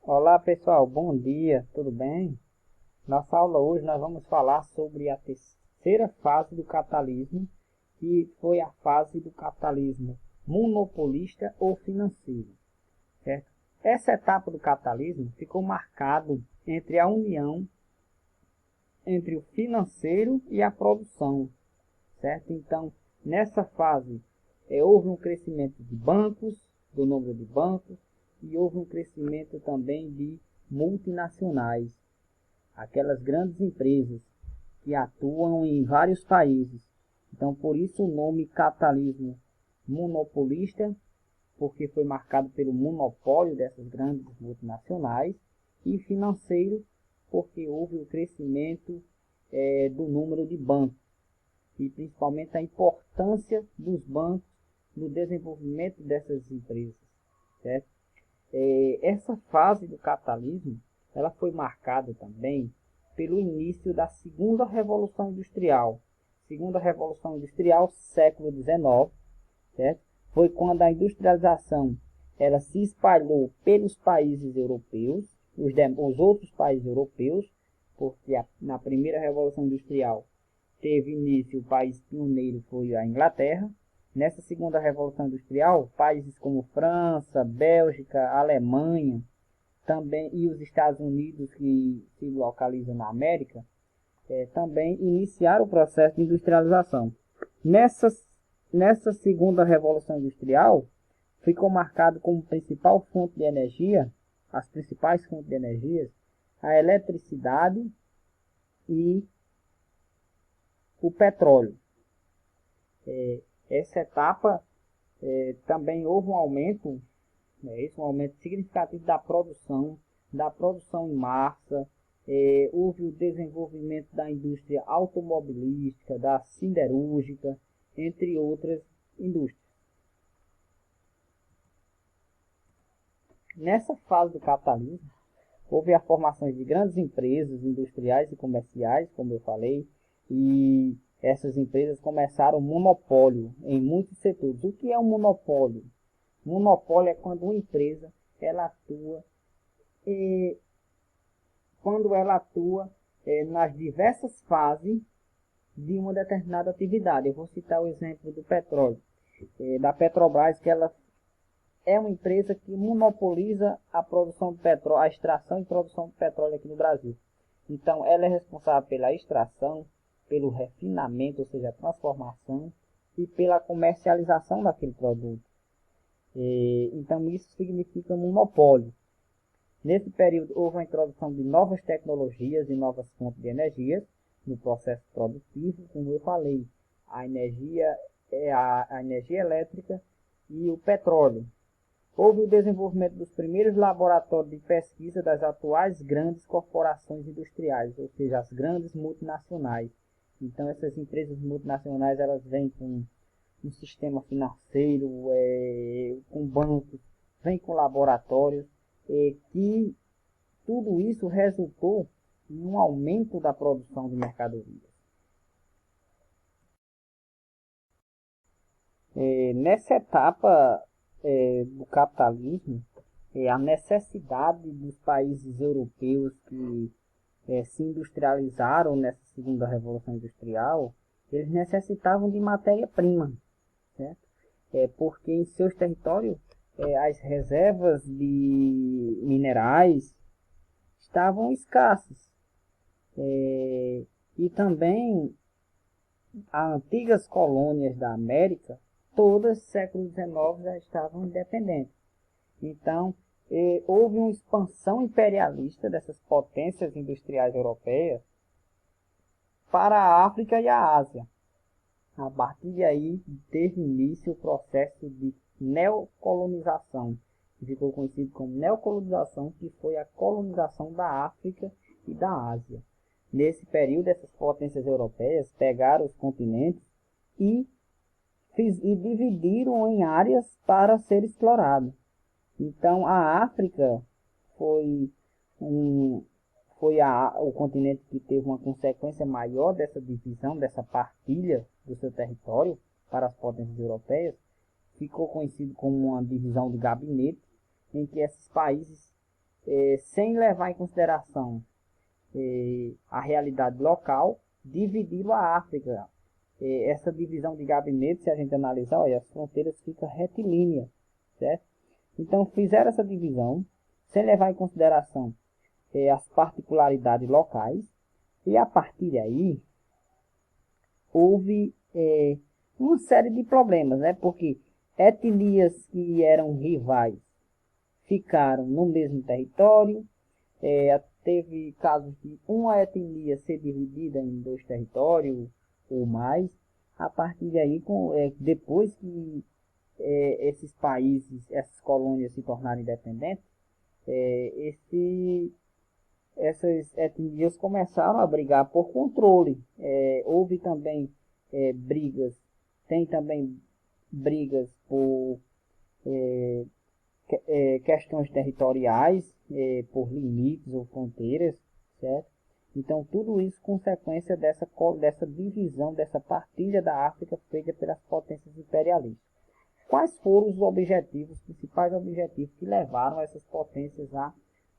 Olá pessoal, bom dia, tudo bem? Nossa aula hoje nós vamos falar sobre a terceira fase do capitalismo, que foi a fase do capitalismo monopolista ou financeiro, certo? Essa etapa do capitalismo ficou marcado entre a união entre o financeiro e a produção, certo? Então, nessa fase, houve um crescimento de bancos, do número de bancos, e houve um crescimento também de multinacionais, aquelas grandes empresas que atuam em vários países. Então, por isso o nome capitalismo monopolista, porque foi marcado pelo monopólio dessas grandes multinacionais, e financeiro, porque houve o crescimento do número de bancos e principalmente a importância dos bancos no desenvolvimento dessas empresas, certo? Essa fase do capitalismo, ela foi marcada também pelo início da segunda revolução industrial. Segunda revolução industrial, século XIX, certo? Foi quando a industrialização ela se espalhou pelos países europeus, os outros países europeus, porque na primeira revolução industrial teve início, o país pioneiro foi a Inglaterra. Nessa segunda revolução industrial, países como França, Bélgica, Alemanha, também e os Estados Unidos, que se localizam na América, também iniciaram o processo de industrialização. Nessa, nessa segunda revolução industrial, ficou marcado como principal fonte de energia, as principais fontes de energia, a eletricidade e o petróleo. Essa etapa também houve um aumento, um aumento significativo da produção em massa, houve o desenvolvimento da indústria automobilística, da siderúrgica, entre outras indústrias. Nessa fase do capitalismo, houve a formação de grandes empresas industriais e comerciais, como eu falei, e essas empresas começaram monopólio em muitos setores. O que é um monopólio? Monopólio é quando uma empresa ela atua e quando ela atua nas diversas fases de uma determinada atividade. Eu vou citar o exemplo do petróleo, da Petrobras, que ela é uma empresa que monopoliza a produção de petróleo, a extração e produção de petróleo aqui no Brasil. Então, ela é responsável pela extração, pelo refinamento, ou seja, a transformação, e pela comercialização daquele produto. Então, isso significa monopólio. Nesse período, houve a introdução de novas tecnologias e novas fontes de energia no processo produtivo, como eu falei, a energia a energia elétrica e o petróleo. Houve o desenvolvimento dos primeiros laboratórios de pesquisa das atuais grandes corporações industriais, ou seja, as grandes multinacionais. Então, essas empresas multinacionais elas vêm com um sistema financeiro, com bancos, vêm com laboratórios, que tudo isso resultou em um aumento da produção de mercadorias. Nessa etapa do capitalismo, a necessidade dos países europeus que se industrializaram nessa segunda revolução industrial, eles necessitavam de matéria-prima, certo? Porque em seus territórios as reservas de minerais estavam escassas. E também as antigas colônias da América, todas século XIX já estavam independentes. Então, houve uma expansão imperialista dessas potências industriais europeias para a África e a Ásia. A partir daí, teve início o processo de neocolonização, que ficou conhecido como neocolonização, que foi a colonização da África e da Ásia. Nesse período, essas potências europeias pegaram os continentes e dividiram em áreas para ser explorado. Então, a África foi, o continente que teve uma consequência maior dessa divisão, dessa partilha do seu território para as potências europeias. Ficou conhecido como uma divisão de gabinete, em que esses países sem levar em consideração a realidade local, dividiram a África. Essa divisão de gabinete, se a gente analisar, olha, as fronteiras ficam retilíneas, certo? Então fizeram essa divisão, sem levar em consideração as particularidades locais, e a partir daí houve uma série de problemas, né? Porque etnias que eram rivais ficaram no mesmo território. Teve casos de uma etnia ser dividida em 2 territórios ou mais. A partir daí, depois que esses países, essas colônias se tornaram independentes, essas etnias começaram a brigar por controle. Houve também brigas, tem também brigas por questões territoriais, por limites ou fronteiras, certo? Então, tudo isso consequência dessa divisão, dessa partilha da África feita pelas potências imperialistas. Quais foram os objetivos, os principais objetivos que levaram essas potências a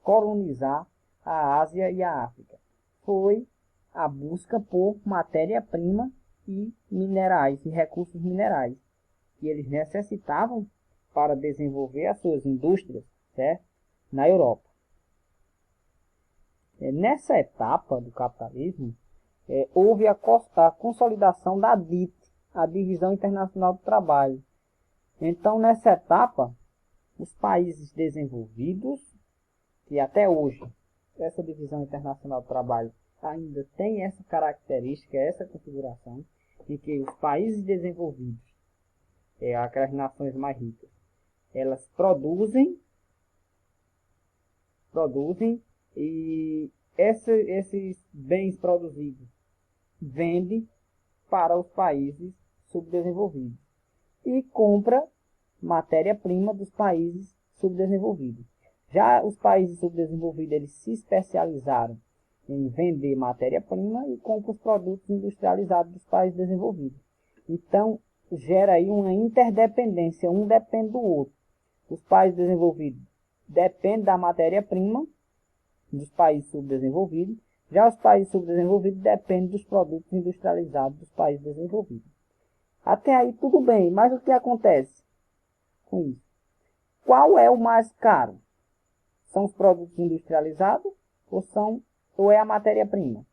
colonizar a Ásia e a África? Foi a busca por matéria-prima e minerais, e recursos minerais, que eles necessitavam para desenvolver as suas indústrias, certo? Na Europa. Nessa etapa do capitalismo, houve a consolidação da DIT, a Divisão Internacional do Trabalho. Então, nessa etapa, os países desenvolvidos, que até hoje essa Divisão Internacional do Trabalho ainda tem essa característica, essa configuração, em que os países desenvolvidos, aquelas nações mais ricas, elas produzem e esses bens produzidos vendem para os países subdesenvolvidos e compra matéria-prima dos países subdesenvolvidos. Já os países subdesenvolvidos, eles se especializaram em vender matéria-prima e compram os produtos industrializados dos países desenvolvidos. Então, gera aí uma interdependência, um depende do outro. Os países desenvolvidos dependem da matéria-prima dos países subdesenvolvidos, já os países subdesenvolvidos dependem dos produtos industrializados dos países desenvolvidos. Até aí tudo bem, mas o que acontece com isso? Qual é o mais caro? São os produtos industrializados ou é a matéria-prima?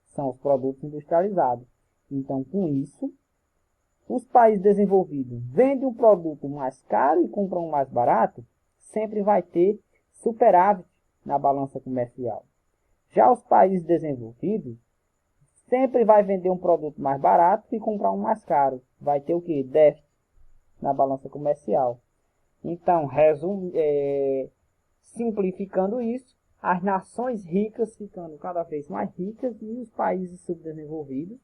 São os produtos industrializados. Então, com isso, os países desenvolvidos vendem um produto mais caro e compram um mais barato, sempre vai ter superávit na balança comercial. Já os países desenvolvidos sempre vai vender um produto mais barato e comprar um mais caro. Vai ter o que? Déficit na balança comercial. Então, simplificando isso, as nações ricas ficando cada vez mais ricas e os países subdesenvolvidos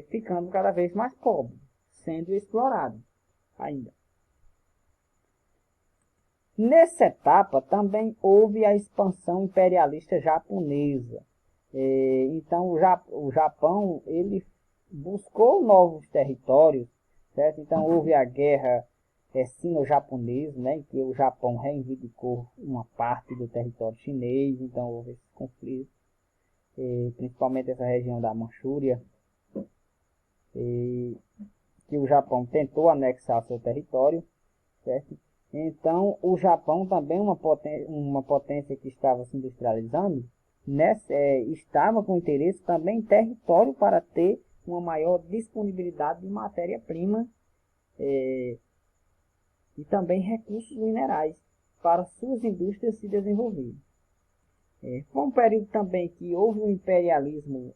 ficando cada vez mais pobres, sendo explorados ainda. Nessa etapa também houve a expansão imperialista japonesa. Então o Japão ele buscou novos territórios, certo? Então houve a guerra sino-japonesa, né, em que o Japão reivindicou uma parte do território chinês. Então houve esse conflito, principalmente essa região da Manchúria, que o Japão tentou anexar seu território, certo? Então, o Japão também, uma potência que estava se industrializando, estava com interesse também em território para ter uma maior disponibilidade de matéria-prima e também recursos minerais para suas indústrias se desenvolverem. Foi um período também que houve um imperialismo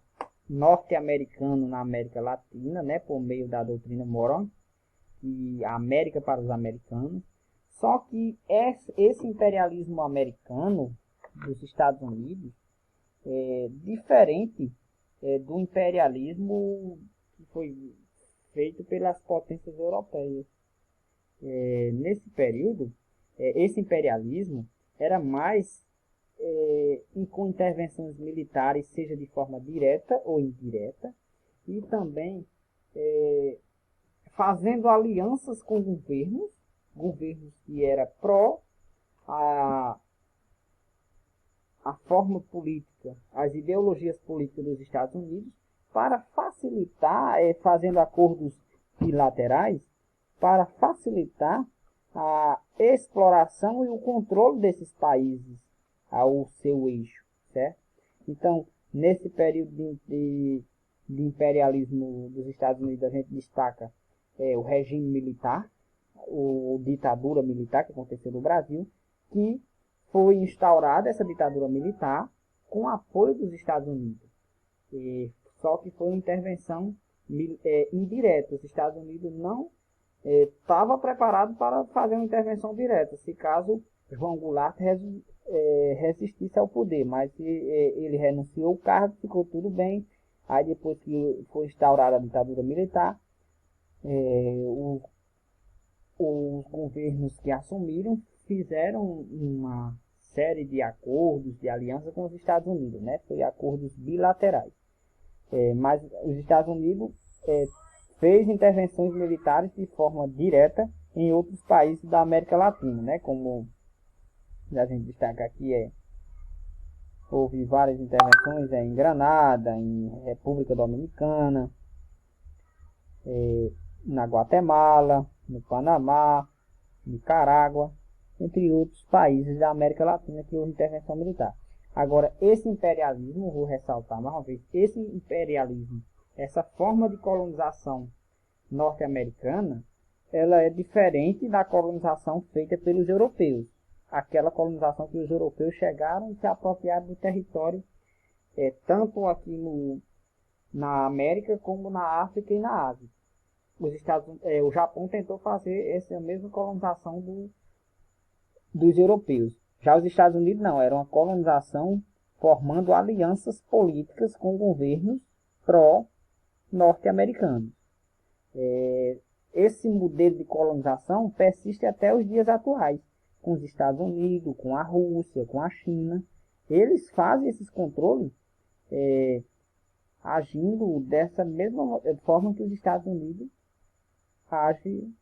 norte-americano na América Latina, né, por meio da doutrina Monroe, e a América para os americanos. Só que esse imperialismo americano dos Estados Unidos é diferente do imperialismo que foi feito pelas potências europeias. Nesse período, esse imperialismo era mais com intervenções militares, seja de forma direta ou indireta, e também fazendo alianças com governos que era pró a forma política, as ideologias políticas dos Estados Unidos para facilitar, fazendo acordos bilaterais, para facilitar a exploração e o controle desses países ao seu eixo, certo? Então, nesse período de imperialismo dos Estados Unidos, a gente destaca o regime militar, ou ditadura militar que aconteceu no Brasil, que foi instaurada essa ditadura militar com apoio dos Estados Unidos. Só que foi uma intervenção indireta. Os Estados Unidos não estava preparado para fazer uma intervenção direta, se caso João Goulart resistisse ao poder, mas ele renunciou ao cargo, ficou tudo bem. Aí depois que foi instaurada a ditadura militar, os governos que assumiram fizeram uma série de acordos, de aliança com os Estados Unidos, né? Foi acordos bilaterais. Mas os Estados Unidos fez intervenções militares de forma direta em outros países da América Latina, né? Como a gente destaca aqui, houve várias intervenções em Granada, em República Dominicana, na Guatemala, no Panamá, Nicarágua, entre outros países da América Latina que houve intervenção militar. Agora, esse imperialismo, vou ressaltar mais uma vez, esse imperialismo, essa forma de colonização norte-americana, ela é diferente da colonização feita pelos europeus. Aquela colonização que os europeus chegaram e se apropriaram do território, tanto aqui na América como na África e na Ásia. O Japão tentou fazer essa mesma colonização dos europeus. Já os Estados Unidos não, era uma colonização formando alianças políticas com governos pró-norte-americanos. Esse modelo de colonização persiste até os dias atuais, com os Estados Unidos, com a Rússia, com a China. Eles fazem esses controles agindo dessa mesma forma que os Estados Unidos age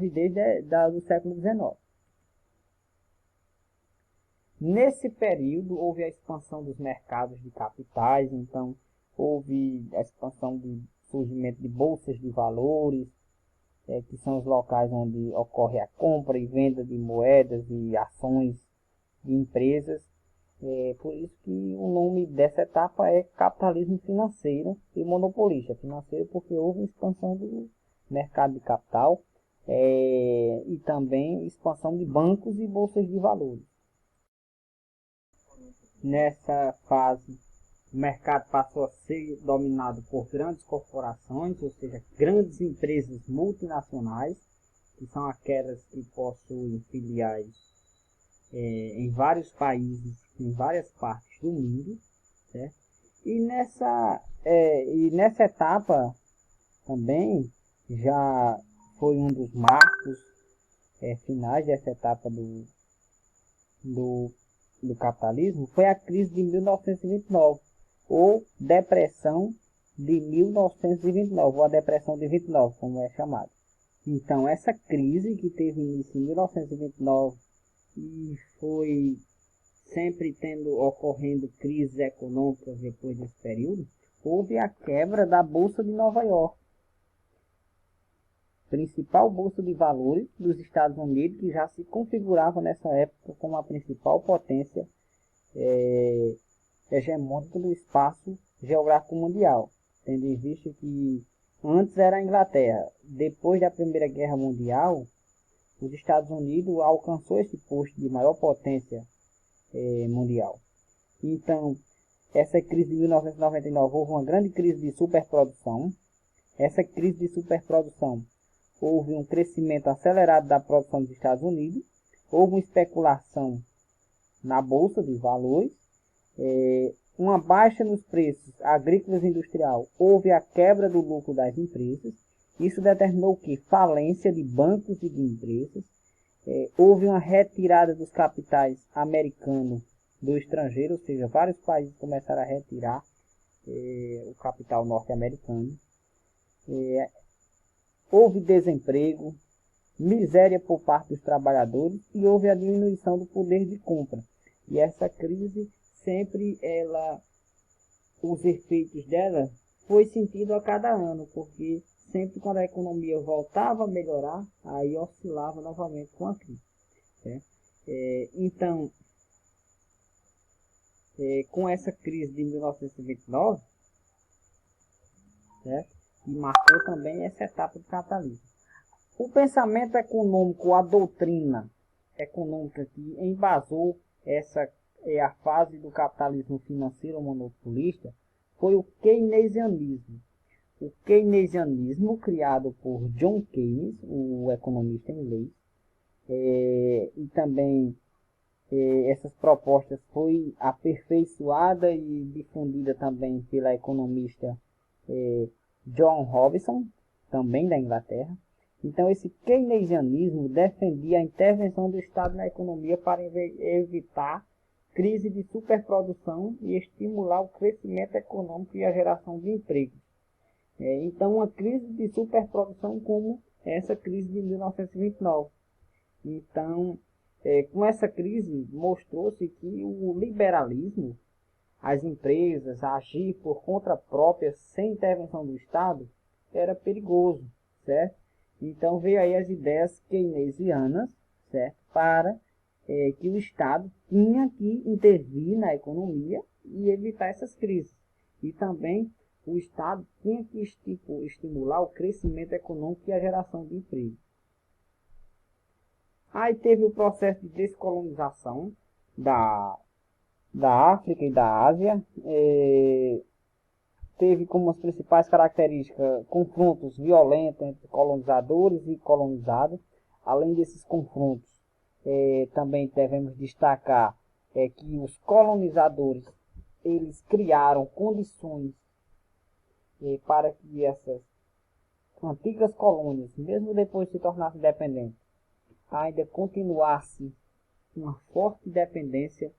desde o século XIX. Nesse período, houve a expansão dos mercados de capitais, então houve a expansão de surgimento de bolsas de valores, que são os locais onde ocorre a compra e venda de moedas e ações de empresas. Por isso que o nome dessa etapa é capitalismo financeiro e monopolista. Financeiro porque houve expansão do mercado de capital e também expansão de bancos e bolsas de valores. Nessa fase, o mercado passou a ser dominado por grandes corporações, ou seja, grandes empresas multinacionais, que são aquelas que possuem filiais em vários países, em várias partes do mundo, certo? E nessa etapa também já foi um dos marcos finais dessa etapa do capitalismo, foi a crise de 1929, ou depressão de 1929, ou a depressão de 29, como é chamado. Então, essa crise que teve início em 1929 e foi sempre ocorrendo crises econômicas depois desse período, houve a quebra da Bolsa de Nova York, principal bolsa de valores dos Estados Unidos, que já se configurava nessa época como a principal potência hegemônica do espaço geográfico mundial, tendo em vista que antes era a Inglaterra. Depois da Primeira Guerra Mundial, os Estados Unidos alcançou esse posto de maior potência mundial. Então, essa crise de 1999 houve uma grande crise de superprodução. Essa crise de superprodução houve um crescimento acelerado da produção dos Estados Unidos, houve uma especulação na bolsa de valores, uma baixa nos preços agrícolas e industrial, houve a quebra do lucro das empresas. Isso determinou que falência de bancos e de empresas, houve uma retirada dos capitais americanos do estrangeiro, ou seja, vários países começaram a retirar o capital norte-americano. Houve desemprego, miséria por parte dos trabalhadores e houve a diminuição do poder de compra. E essa crise sempre os efeitos dela foi sentido a cada ano, porque sempre quando a economia voltava a melhorar, aí oscilava novamente com a crise. Né? Então, com essa crise de 1929, certo? Que marcou também essa etapa do capitalismo. O pensamento econômico, a doutrina econômica que embasou essa a fase do capitalismo financeiro monopolista foi o keynesianismo. O keynesianismo, criado por John Keynes, o economista inglês, e também essas propostas foi aperfeiçoada e difundida também pela economista John Robinson, também da Inglaterra. Então, esse keynesianismo defendia a intervenção do Estado na economia para evitar crise de superprodução e estimular o crescimento econômico e a geração de empregos. Então, uma crise de superprodução como essa crise de 1929. Então, com essa crise, mostrou-se que o liberalismo, as empresas agir por conta própria, sem intervenção do Estado, era perigoso, certo? Então, veio aí as ideias keynesianas, certo? Para que o Estado tinha que intervir na economia e evitar essas crises. E também o Estado tinha que estimular o crescimento econômico e a geração de emprego. Aí teve o processo de descolonização da África e da Ásia. Teve como as principais características confrontos violentos entre colonizadores e colonizados. Além desses confrontos, também devemos destacar que os colonizadores eles criaram condições para que essas antigas colônias, mesmo depois de se tornassem independentes, ainda continuasse uma forte dependência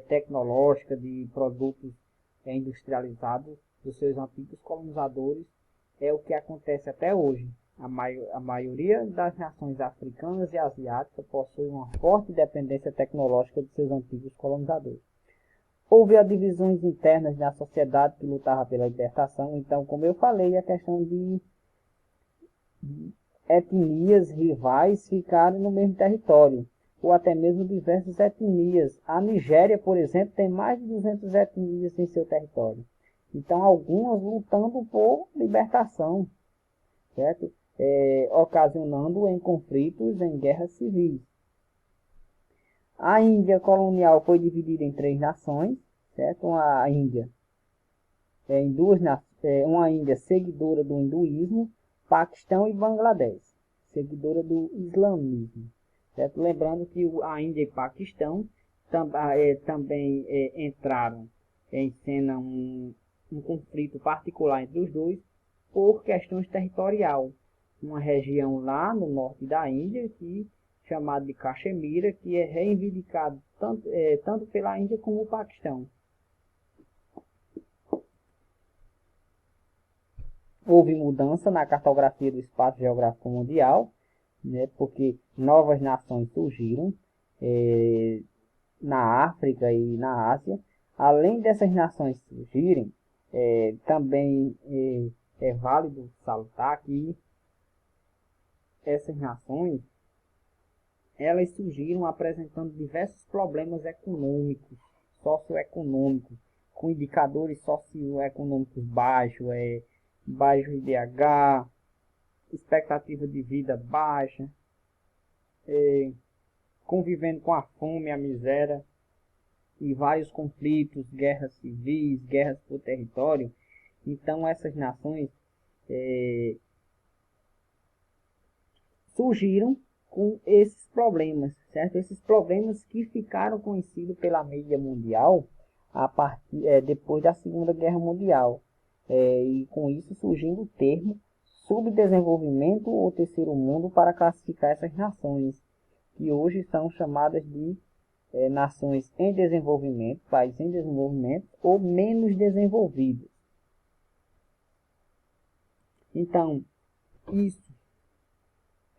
tecnológica de produtos industrializados dos seus antigos colonizadores. É o que acontece até hoje. A maioria das nações africanas e asiáticas possui uma forte dependência tecnológica de seus antigos colonizadores. Houve as divisões internas na sociedade que lutava pela libertação. Então, como eu falei, a questão de etnias rivais ficarem no mesmo território, ou até mesmo diversas etnias. A Nigéria, por exemplo, tem mais de 200 etnias em seu território. Então, algumas lutando por libertação, certo? Ocasionando em conflitos, em guerras civis. A Índia colonial foi dividida em 3 nações, certo? A Índia em uma Índia seguidora do hinduísmo, Paquistão e Bangladesh, seguidora do islamismo. Certo? Lembrando que a Índia e Paquistão também entraram em cena um conflito particular entre os dois por questões territoriais. Uma região lá no norte da Índia, chamada de Caxemira, que é reivindicado tanto pela Índia como o Paquistão. Houve mudança na cartografia do espaço geográfico mundial, né, porque novas nações surgiram na África e na Ásia. Além dessas nações surgirem, também é válido salutar que essas nações elas surgiram apresentando diversos problemas econômicos, socioeconômicos, com indicadores socioeconômicos baixos, baixo IDH, expectativa de vida baixa, convivendo com a fome e a miséria, e vários conflitos, guerras civis, guerras por território. Então essas nações surgiram com esses problemas, certo? Esses problemas que ficaram conhecidos pela mídia mundial depois da Segunda Guerra Mundial. E com isso surgindo o termo subdesenvolvimento ou terceiro mundo para classificar essas nações, que hoje são chamadas de nações em desenvolvimento, países em desenvolvimento ou menos desenvolvidos. Então, isso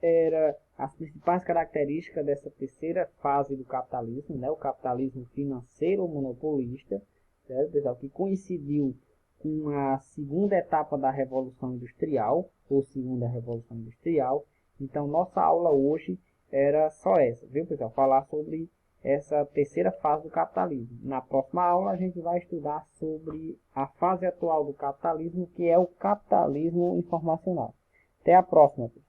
era as principais características dessa terceira fase do capitalismo, né, o capitalismo financeiro monopolista, certo, pessoal, que coincidiu com a segunda etapa da Revolução Industrial, ou segunda Revolução Industrial. Então, nossa aula hoje era só essa, viu, pessoal? Falar sobre essa terceira fase do capitalismo. Na próxima aula, a gente vai estudar sobre a fase atual do capitalismo, que é o capitalismo informacional. Até a próxima, pessoal.